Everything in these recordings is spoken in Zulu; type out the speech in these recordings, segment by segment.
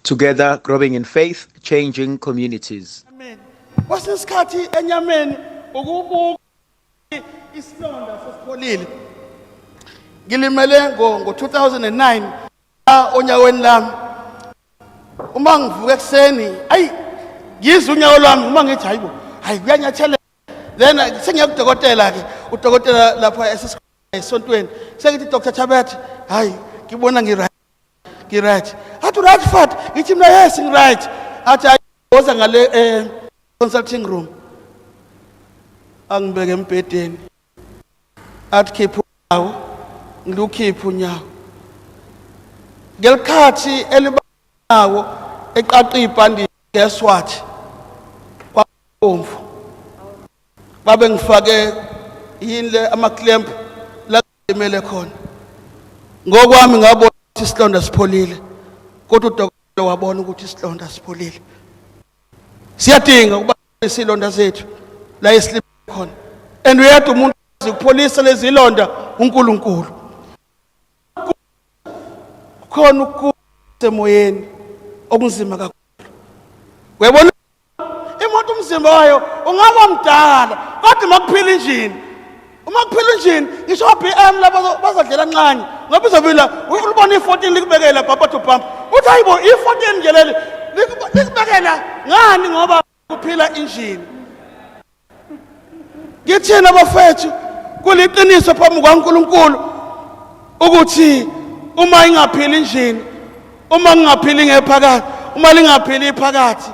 Together, growing in faith, changing communities. Amen. Wasisikhathi enyameni ukubuka isilonda sesipholile. Ngilimele ngo 2009 onyaweni lami. Uma ngivuka ekseni, ngizwe unyawo lwami uma ngithi hayibo, kuyanyathela. Then sengiyakudokotela ke, udokotela lapha esontweni. Sengithi Dr. Chabet, ngibona right. Athi right fat, ngithi mina yes right. Athi ayiboza ngale consulting room. Angibeke embhedeni. Athi khipha unyawo, ngilukhipha unyawo. Ngelikhathi elibawo eqaqa ibhandi ngeswathi kwabomvu. Babe ngifake yinle amaclamp la ngimele khona. Ngokwami ngabona ukuthi isilonda sipholile. Kodwa udokotela wabona ukuthi isilonda sipholile. Siyadinga ukuba isilonda zethu la esilime khona. And uyade umuntu ukupholisa lezi zilonda uNkulunkulu. Khona ukusemoyeni okunzima kakhulu. Uyabona imoto umzimba wayo ungaba mdala kodwa makuphila injini. Uma kuphila injini ngisho BM laba bazadlela kancane ngoba izobila ulibona i14 likubekela bumper to bumper. Uthi hayibo i14 nje leli likubekela ngani ngoba kuphila injini. Ngithina abafethu kuliqiniso phambi kwaNkulunkulu ukuthi uma ingaphili injini, uma ngingaphili ngephakathi, uma lingaphili iphakathi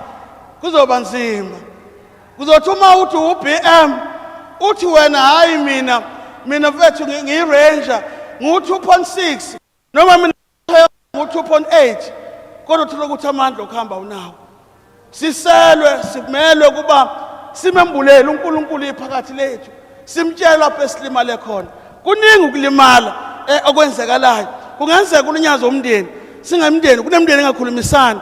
kuzoba nzima. Kuzothi uma uthi uBM uthi wena hayi mina mfethu ngiranger ngu2.6 noma mina ngu2.8 kodwa uthola ukuthi amandla okuhamba unawo. Siselwe simelwe kuba simembulele uNkulunkulu iphakathi lethu. Simtshela lapho esilimale khona. Kuningi ukulimala okwenzekalayo. Kungenzeka ulinyazo umndeni. Singemndeni kunemndeni engakhulumisani.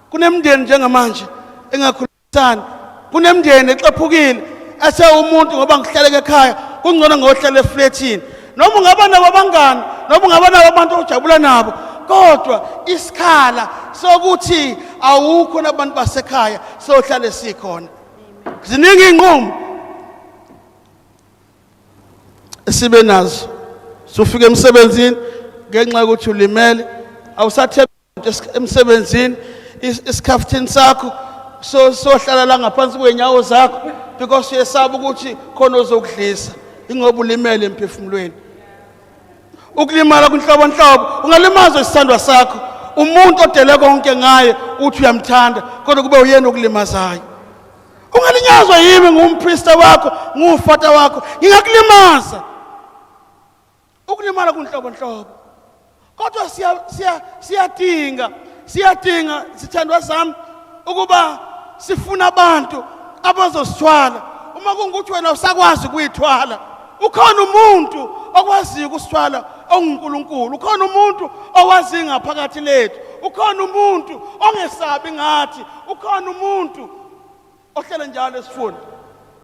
Kunemndeni njengamanje engakhulumisani. Kunemndeni exephukile ase umuntu ngoba ngihlaleke ekhaya kungcono ngohlala eflatini. Noma ungaba nabo abangani, noma ungaba nabo abantu ojabula nabo, kodwa isikhala sokuthi awukho nabantu basekhaya sohlala sikhona. Ziningi inqumo sibe nazo. Sufika emsebenzini ngenxa ukuthi ulimele, awusathemba emsebenzini, isikhaftini sakho sohlala la ngaphansi kwenyawo zakho because uyesaba ukuthi khona ozokudlisa ingoba ulimele emphefumulweni. Ukulimala kunhlobonhlobo, ungalimaza isithandwa sakho. Umuntu odele konke ngaye uthi uyamthanda kodwa kube uyena okulimazayo. Ungalinyazwa yimi ngumpriest wakho, ngufata wakho, ngingakulimaza. Ukulimala kunhlobonhlobo. Kodwa siyadinga sithandwa sami ukuba sifuna abantu abazosithwala. Uma kungukuthi wena usakwazi ukuyithwala, ukhona umuntu okwazi ukusithwala onguNkulunkulu. Ukhona umuntu owazi ngaphakathi lethu. Ukhona umuntu ongesabi ngathi. Ukhona umuntu ohlele njalo esifunda.